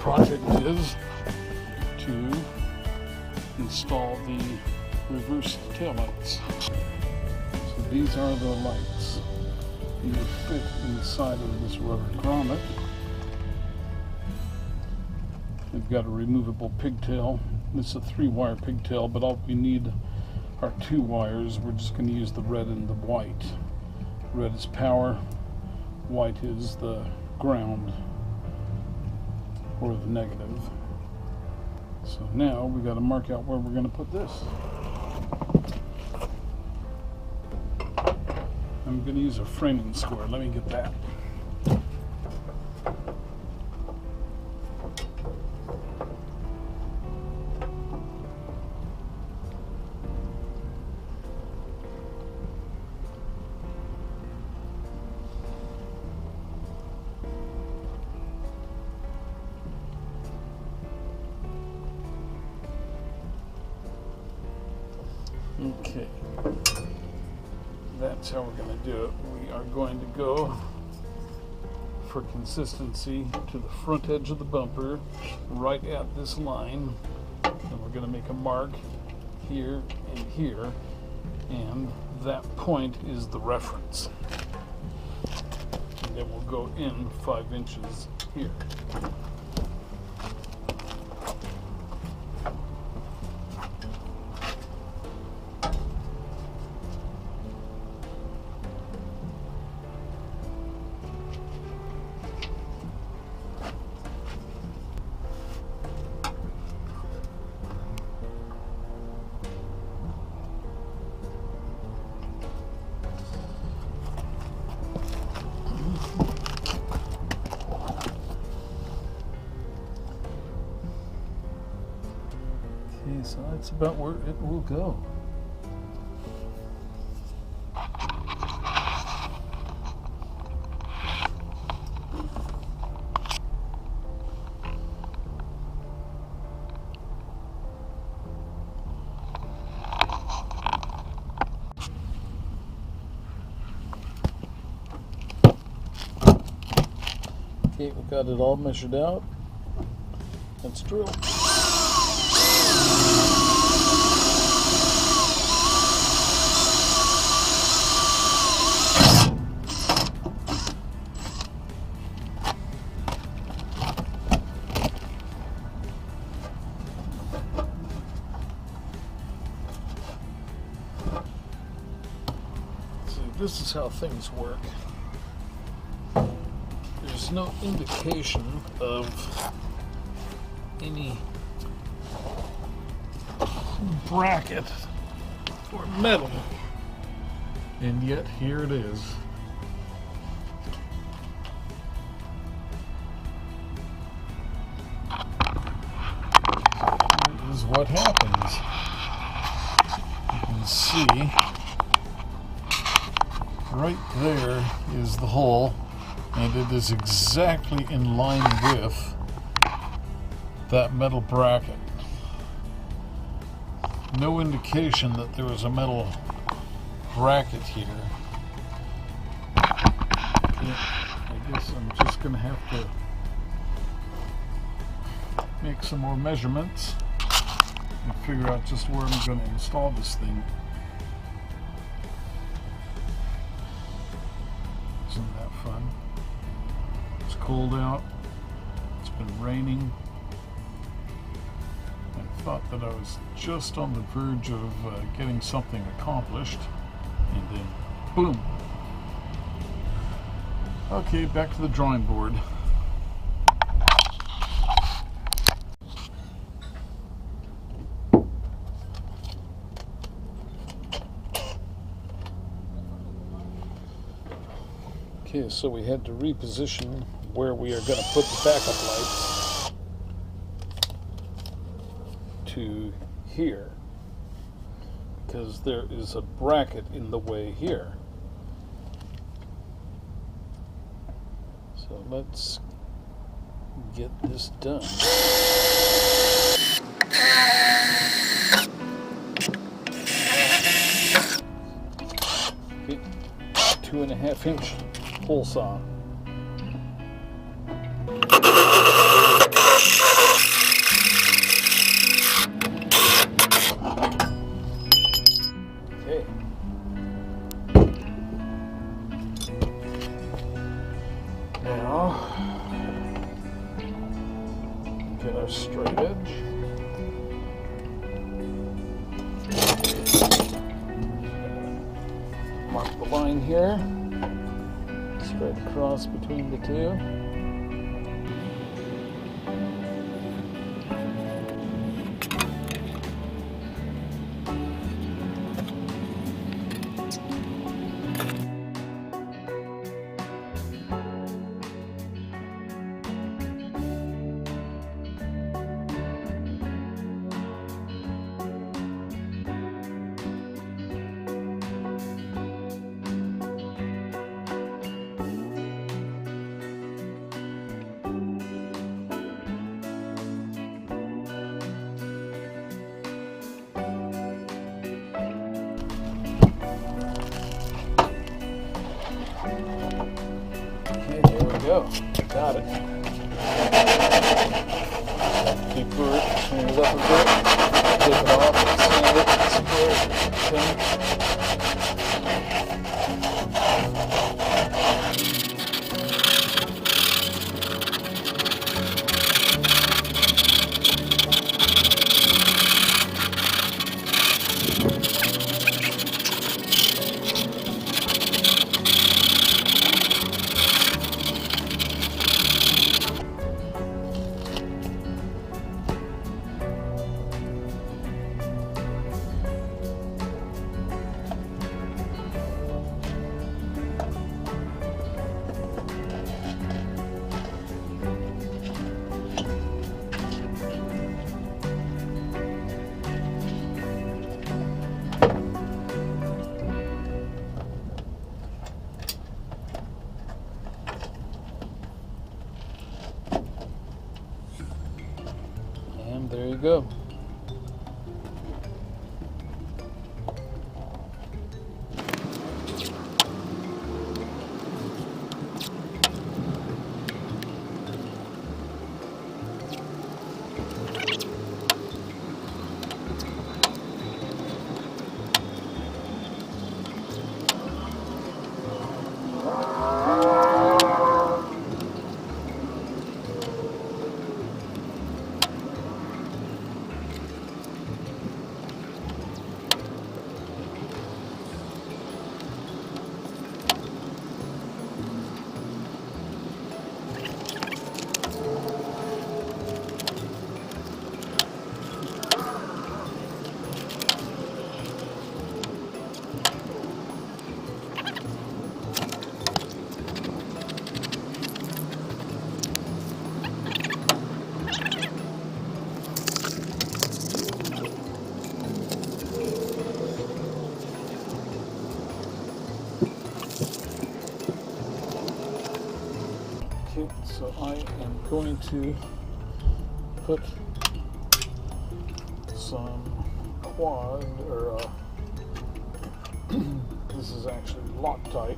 project is to install the reverse taillights. So these are the lights. These fit inside of this rubber grommet. They've got a removable pigtail. This is a 3-wire pigtail, but all we need are 2 wires. We're just going to use the red and the white. Red is power, white is the ground, or the negative. So now we got to mark out where we're going to put this. I'm going to use a framing square. Let me get that. Okay, that's how we're going to do it. We are going to go, for consistency, to the front edge of the bumper, right at this line, and we're going to make a mark here and here, and that point is the reference. And then we'll go in 5 inches here. Okay, so that's about where it will go. Okay, we got it all measured out. Let's drill. So this is how things work. There's no indication of any bracket or metal, and yet here it is. This is what happens. You can see right there is the hole, and it is exactly in line with that metal bracket. No indication that there was a metal bracket here. Okay, I guess I'm just going to have to make some more measurements and figure out just where I'm going to install this thing. Isn't that fun? It's cold out. It's been raining. I thought that I was just on the verge of getting something accomplished, and then boom. Okay, back to the drawing board. Okay, so we had to reposition where we are going to put the backup lights to here, because there is a bracket in the way here. So let's get this done. Okay, 2.5-inch hole saw. Get our straight edge. Mark the line here, straight across between the two. Go. Got it. Keep it, turn it up a bit, take it off, sand it, spray it, okay. And there you go. Okay, so I am going to put some quad, or this is actually Loctite,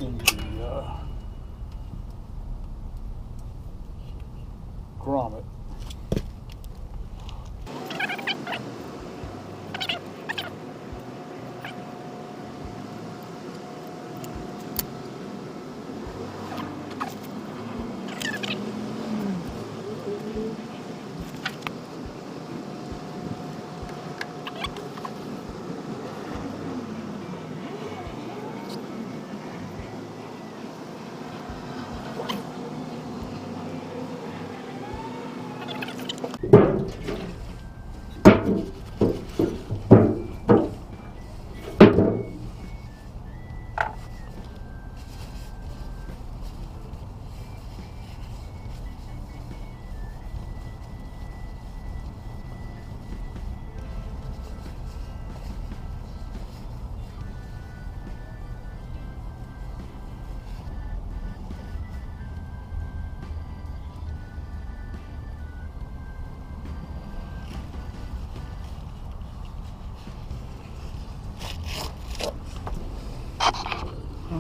in the grommet.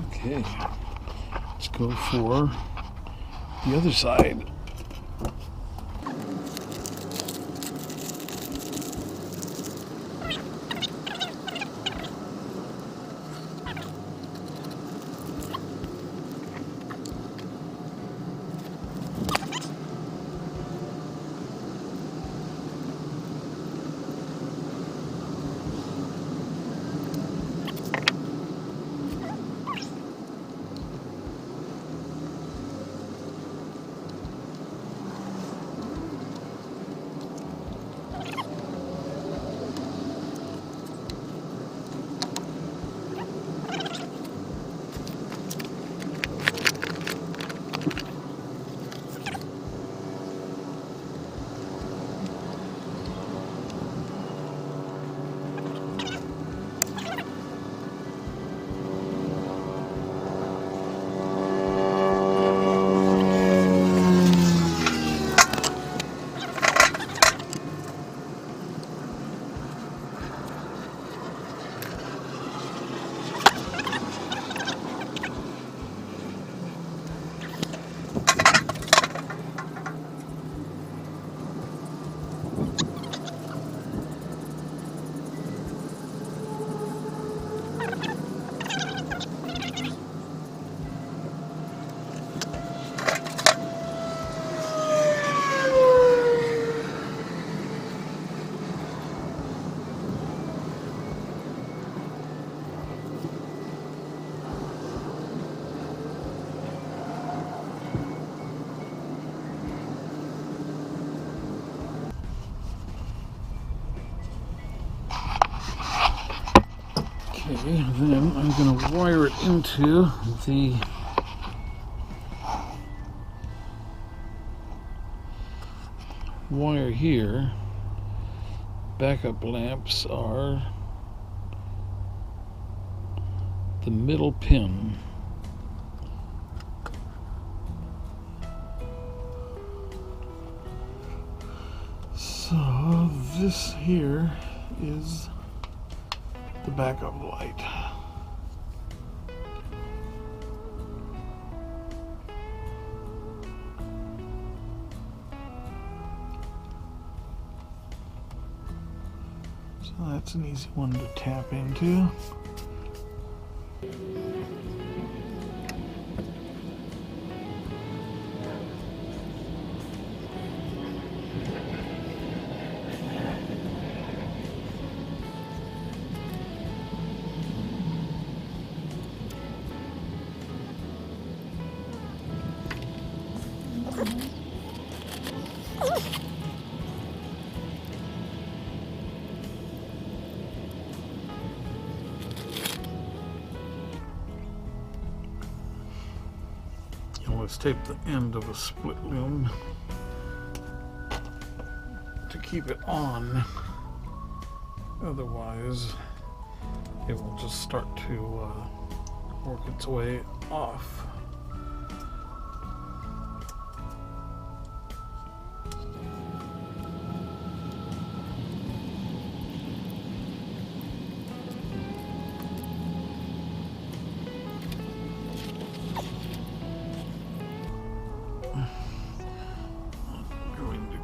Okay, let's go for the other side. then I'm going to wire it into the wire here. Backup lamps are the middle pin. So this here is the backup light. So that's an easy one to tap into. Let's tape the end of a split loom to keep it on. Otherwise, it will just start to work its way off.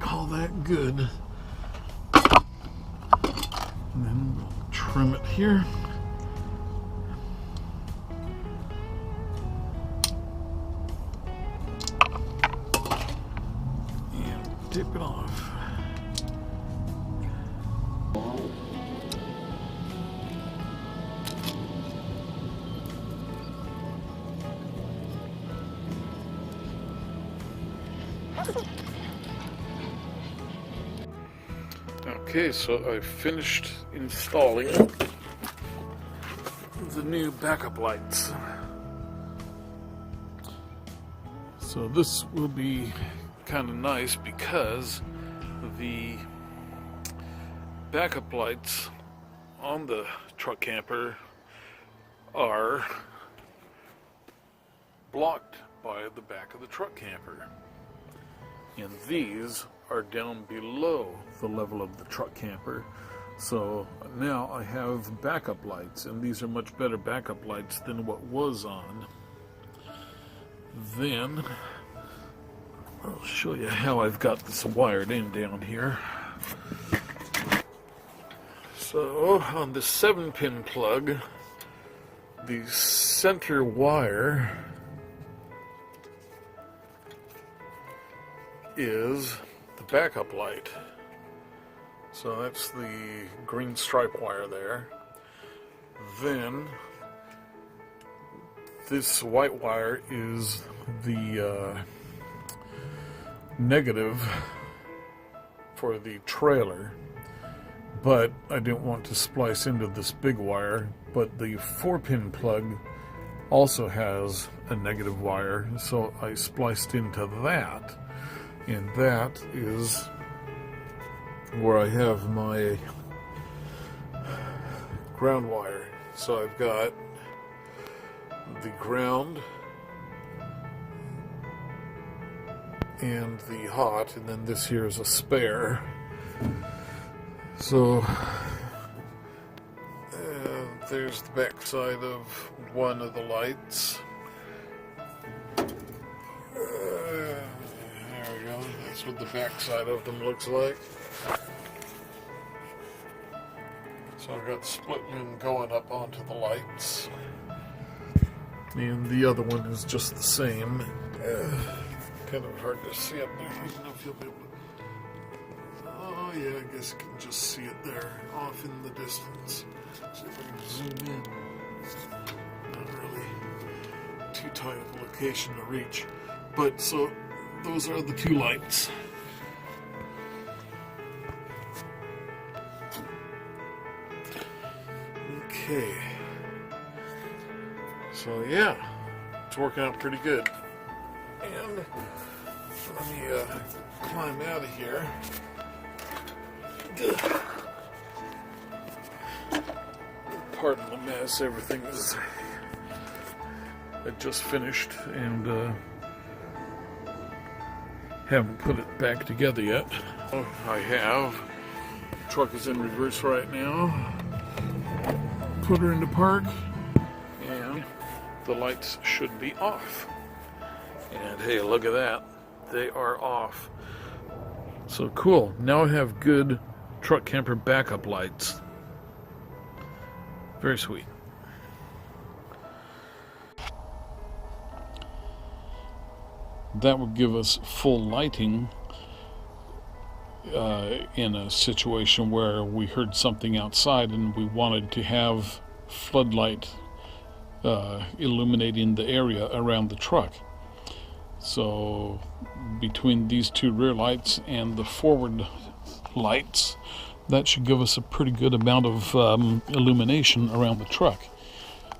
Call that good. And then we'll trim it here. And dip it off. Okay, so I finished installing the new backup lights. So this will be kind of nice because the backup lights on the truck camper are blocked by the back of the truck camper. And these are down below the level of the truck camper. So now I have backup lights, and these are much better backup lights than what was on. Then I'll show you how I've got this wired in down here. So on the 7-pin plug, the center wire is the backup light. So that's the green stripe wire there. Then this white wire is the negative for the trailer, but I didn't want to splice into this big wire. But the 4-pin plug also has a negative wire, so I spliced into that. And that is where I have my ground wire. So I've got the ground and the hot, and then this here is a spare. So there's the back side of one of the lights. That's what the back side of them looks like. So I've got split loom going up onto the lights. And the other one is just the same. Kind of hard to see up there. I don't know if you'll be able to... Oh yeah, I guess you can just see it there, off in the distance. See if I can zoom in. Not really too tight of a location to reach. But so those are the two lights. Okay. So yeah, it's working out pretty good. And let me climb out of here. Pardon the mess, everything is... I just finished and haven't put it back together yet. Oh, I have. The truck is in reverse right now. Put her into park and the lights should be off. And hey, look at that. They are off. So cool. Now I have good truck camper backup lights. Very sweet. That would give us full lighting in a situation where we heard something outside and we wanted to have floodlight illuminating the area around the truck. So between these two rear lights and the forward lights, that should give us a pretty good amount of illumination around the truck.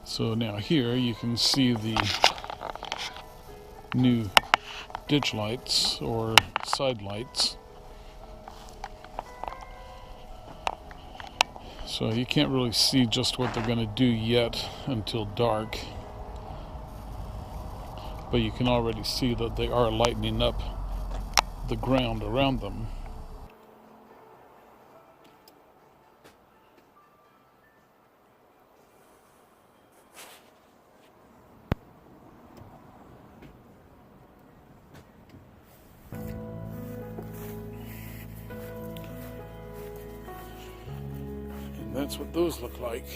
So now here you can see the new ditch lights or side lights. So you can't really see just what they're going to do yet until dark, but you can already see that they are lightening up the ground around them. That's what those look like.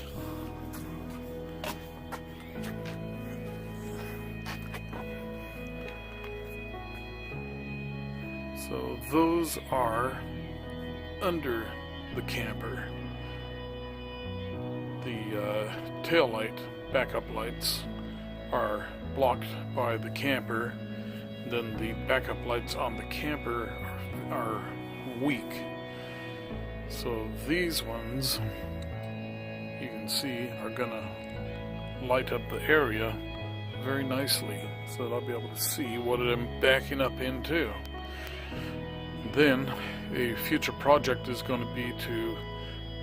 So those are under the camper. The tail light backup lights are blocked by the camper. Then the backup lights on the camper are weak. So these ones, you can see, are gonna light up the area very nicely so that I'll be able to see what I'm backing up into. Then a future project is going to be to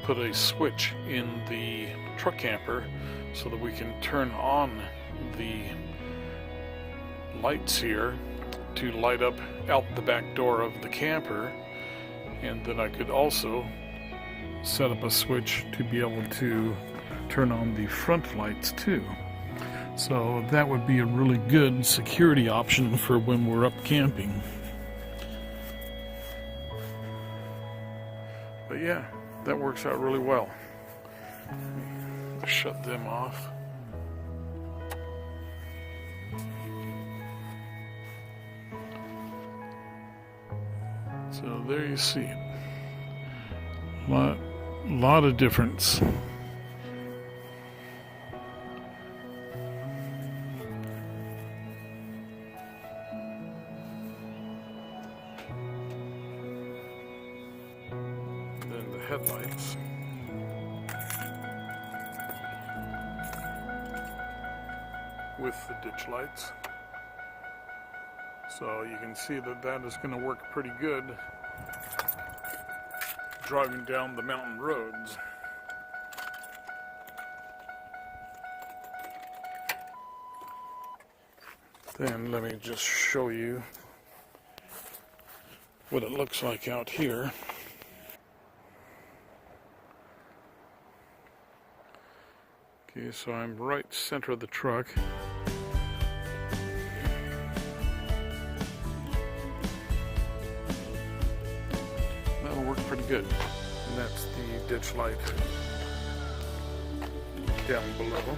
put a switch in the truck camper so that we can turn on the lights here to light up out the back door of the camper. And then I could also set up a switch to be able to turn on the front lights too. So that would be a really good security option for when we're up camping. But yeah, that works out really well. Shut them off. So there you see it. Lot of difference. Then the headlights. With the ditch lights. So you can see that that is going to work pretty good driving down the mountain roads. Then let me just show you what it looks like out here. Okay, so I'm right center of the truck. That'll work pretty good. And that's the ditch light down below.